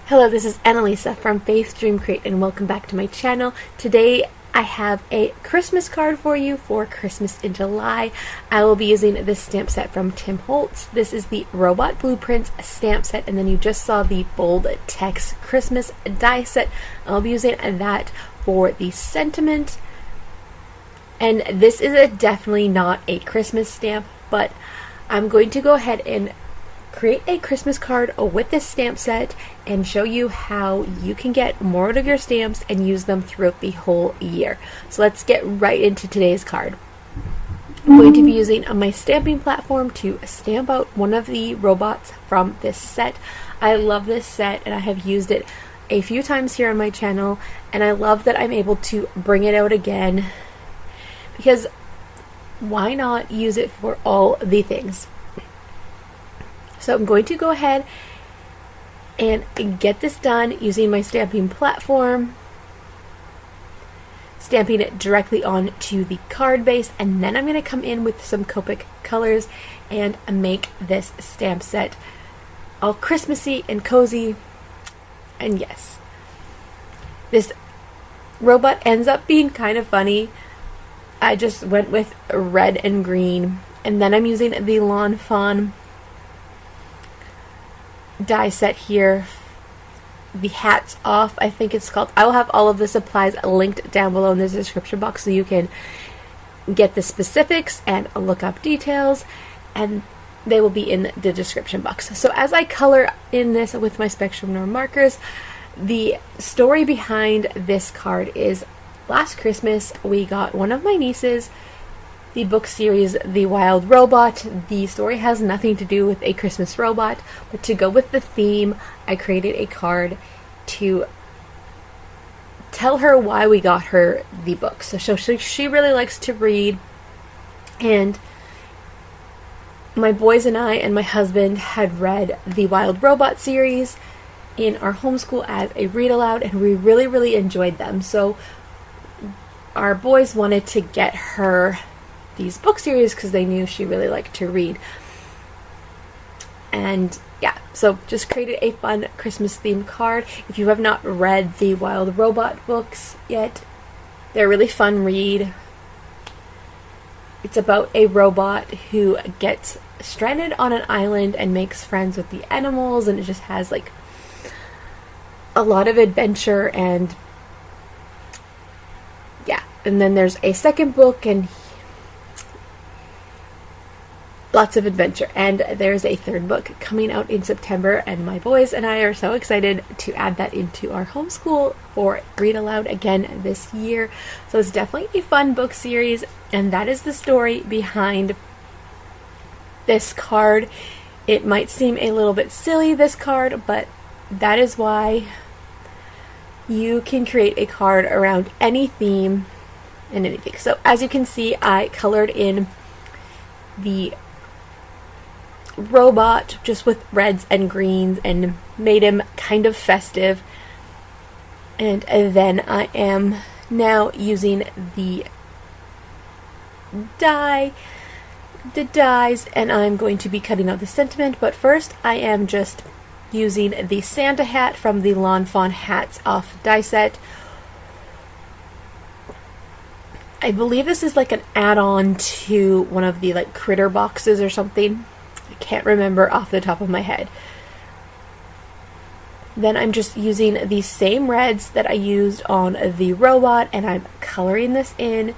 Hello, this is Annalisa from Faith Dream Create, and welcome back to my channel. Today I have a Christmas card for you for Christmas in July. I will be using this stamp set from Tim Holtz. This is the Robot Blueprints stamp set, and then you just saw the bold text Christmas die set. I'll be using that for the sentiment. And this is definitely not a Christmas stamp, but I'm going to go ahead and create a Christmas card with this stamp set and show you how you can get more out of your stamps and use them throughout the whole year. So let's get right into today's card. I'm going to be using my stamping platform to stamp out one of the robots from this set. I love this set and I have used it a few times here on my channel, and I love that I'm able to bring it out again because why not use it for all the things? So I'm going to go ahead and get this done using my stamping platform, stamping it directly onto the card base, and then I'm going to come in with some Copic colors and make this stamp set all Christmassy and cozy. And yes, this robot ends up being kind of funny. I just went with red and green, and then I'm using the Lawn Fawn die set here, the Hats Off, I think it's called. I will have all of the supplies linked down below in the description box so you can get the specifics and look up details, and they will be in the description box. So as I color in this with my Spectrum Noir markers, the story behind this card is last Christmas we got one of my nieces the book series The Wild Robot. The story has nothing to do with a Christmas robot, but to go with the theme, I created a card to tell her why we got her the book. So she really likes to read, and my boys and I and my husband had read the Wild Robot series in our homeschool as a read aloud, and we really enjoyed them. So our boys wanted to get her these book series because they knew she really liked to read. And yeah, so just created a fun Christmas themed card. If you have not read the Wild Robot books yet, they're a really fun read. It's about a robot who gets stranded on an island and makes friends with the animals, and it just has like a lot of adventure. And yeah, and then there's a second book and lots of adventure, and there's a third book coming out in September, and my boys and I are so excited to add that into our homeschool for read aloud again this year. So it's definitely a fun book series, and that is the story behind this card. It might seem a little bit silly, this card, but that is why you can create a card around any theme and anything. So as you can see, I colored in the robot just with reds and greens and made him kind of festive, and then I am now using the dies, and I'm going to be cutting out the sentiment. But first I am just using the Santa hat from the Lawn Fawn Hats Off die set. I believe this is like an add-on to one of the like critter boxes or something. I can't remember off the top of my head. Then I'm just using the same reds that I used on the robot, and I'm coloring this in,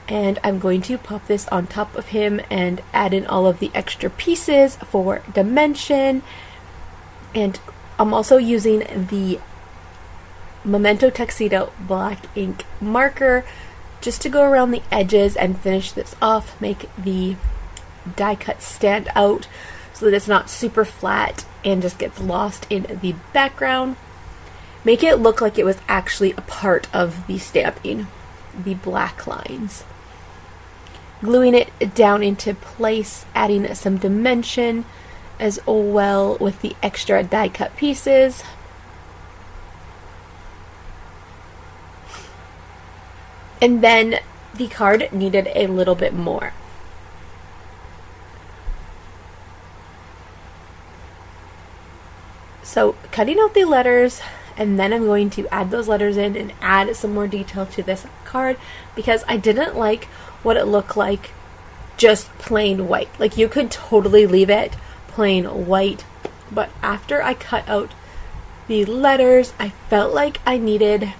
and I'm going to pop this on top of him and add in all of the extra pieces for dimension. And I'm also using the Memento Tuxedo black ink marker just to go around the edges and finish this off, make the die cut stand out so that it's not super flat and just gets lost in the background. Make it look like it was actually a part of the stamping, the black lines. Gluing it down into place, adding some dimension as well with the extra die cut pieces. And then the card needed a little bit more. So cutting out the letters, and then I'm going to add those letters in and add some more detail to this card, because I didn't like what it looked like just plain white. Like, you could totally leave it plain white, but after I cut out the letters, I felt like I needed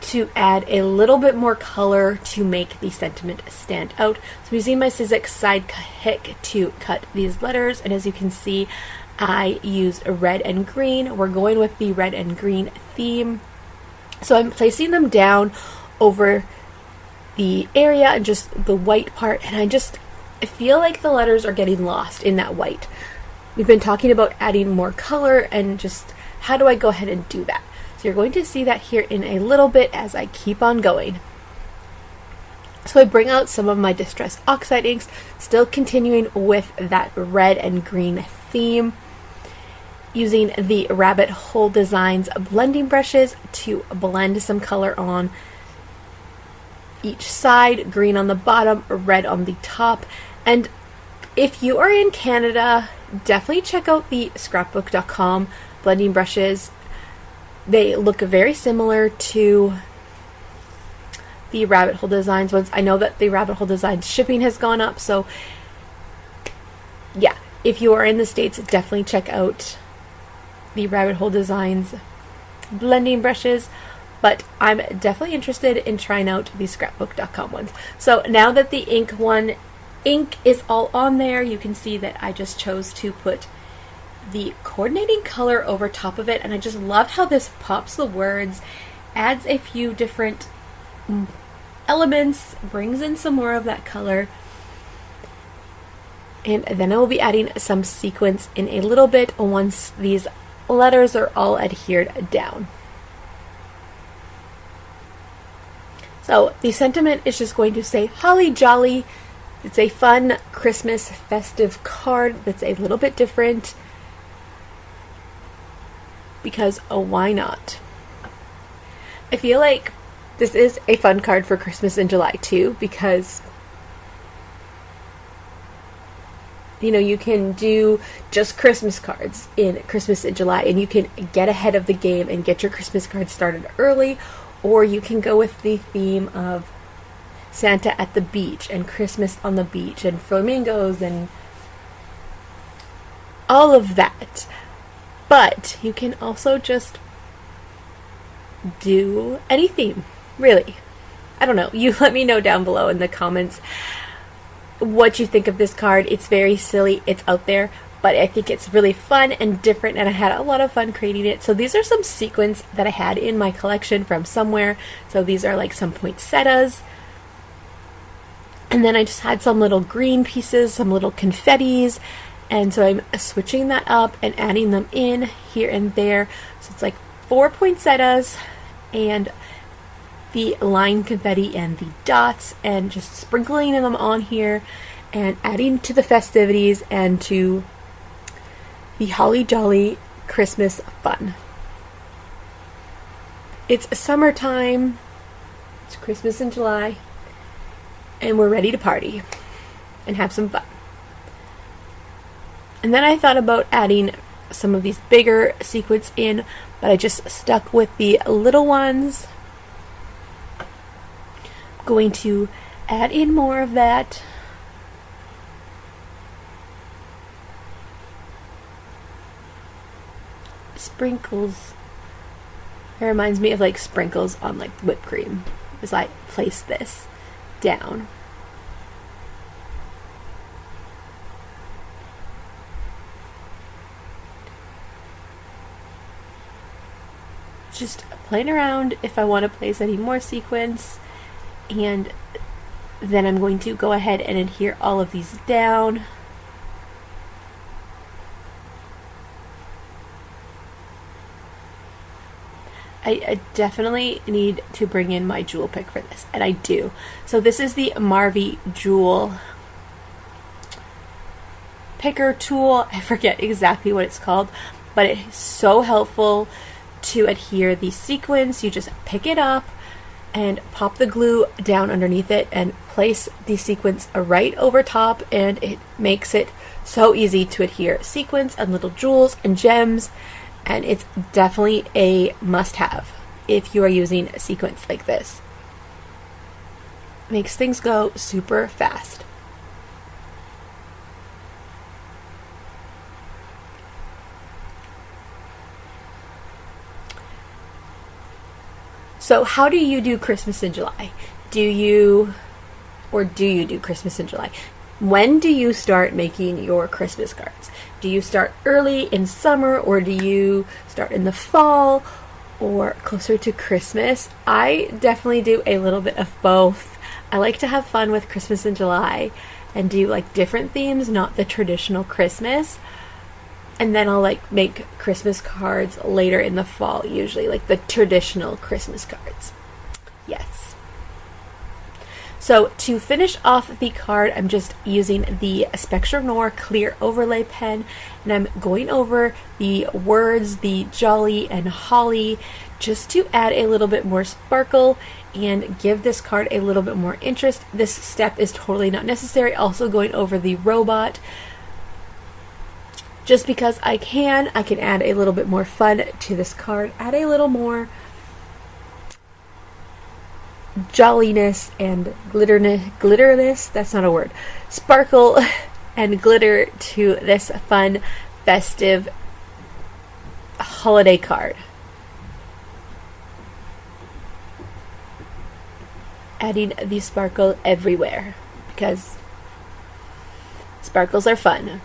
to add a little bit more color to make the sentiment stand out. So I'm using my Sizzix sidekick to cut these letters, and as you can see, I used red and green. We're going with the red and green theme. So I'm placing them down over the area and just the white part, and I feel like the letters are getting lost in that white. We've been talking about adding more color, and just how do I go ahead and do that? So you're going to see that here in a little bit as I keep on going. So I bring out some of my Distress Oxide inks, still continuing with that red and green theme, using the Rabbit Hole Designs blending brushes to blend some color on each side, green on the bottom, red on the top. And if you are in Canada, definitely check out the scrapbook.com blending brushes. They look very similar to the Rabbit Hole Designs ones. I know that the Rabbit Hole Designs shipping has gone up, so yeah, if you are in the States, definitely check out the Rabbit Hole Designs blending brushes, but I'm definitely interested in trying out the scrapbook.com ones. So now that the ink is all on there, you can see that I just chose to put the coordinating color over top of it, and I just love how this pops the words, adds a few different elements, brings in some more of that color. And then I will be adding some sequins in a little bit once these letters are all adhered down. So the sentiment is just going to say holly jolly. It's a fun Christmas festive card that's a little bit different, because why not? I feel like this is a fun card for Christmas in July too, because you can do just Christmas cards in Christmas in July, and you can get ahead of the game and get your Christmas cards started early, or you can go with the theme of Santa at the beach and Christmas on the beach and flamingos and all of that. But you can also just do any theme, really. I don't know. You let me know down below in the comments what you think of this card. It's very silly. It's out there, but I think it's really fun and different, and I had a lot of fun creating it. So these are some sequins that I had in my collection from somewhere. So these are like some poinsettias. And then I just had some little green pieces, some little confettis. And so I'm switching that up and adding them in here and there. So it's like 4 poinsettias and the line confetti and the dots, and just sprinkling them on here and adding to the festivities and to the holly jolly Christmas fun. It's summertime, it's Christmas in July, and we're ready to party and have some fun. And then I thought about adding some of these bigger sequins in, but I just stuck with the little ones. I'm going to add in more of that. Sprinkles. It reminds me of like sprinkles on like whipped cream as I place this down. Just playing around if I want to place any more sequins, and then I'm going to go ahead and adhere all of these down. I definitely need to bring in my jewel pick for this, and I do. So this is the Marvy Jewel Picker tool. I forget exactly what it's called, but it's so helpful to adhere these sequins. You just pick it up, and pop the glue down underneath it and place the sequins right over top, and it makes it so easy to adhere. Sequins and little jewels and gems, and it's definitely a must-have if you are using a sequins like this. Makes things go super fast. So how do you do Christmas in July? Do you do Christmas in July? When do you start making your Christmas cards? Do you start early in summer, or do you start in the fall or closer to Christmas? I definitely do a little bit of both. I like to have fun with Christmas in July and do like different themes, not the traditional Christmas. And then I'll like make Christmas cards later in the fall, usually like the traditional Christmas cards. Yes. So to finish off the card, I'm just using the Spectrum Noir clear overlay pen, and I'm going over the words, the jolly and holly, just to add a little bit more sparkle and give this card a little bit more interest. This step is totally not necessary. Also going over the robot, just because I can add a little bit more fun to this card, add a little more jolliness and glitterness, that's not a word, sparkle and glitter to this fun, festive holiday card. Adding the sparkle everywhere, because sparkles are fun.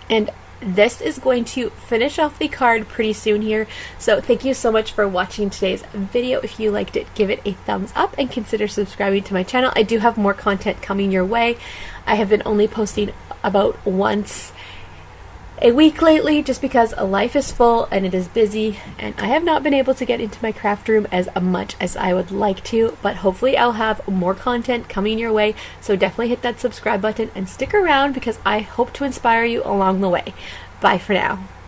And this is going to finish off the card pretty soon here. So thank you so much for watching today's video. If you liked it, give it a thumbs up and consider subscribing to my channel. I do have more content coming your way. I have been only posting about once a week lately, just because life is full and it is busy, and I have not been able to get into my craft room as much as I would like to, but hopefully I'll have more content coming your way. So definitely hit that subscribe button and stick around, because I hope to inspire you along the way. Bye for now.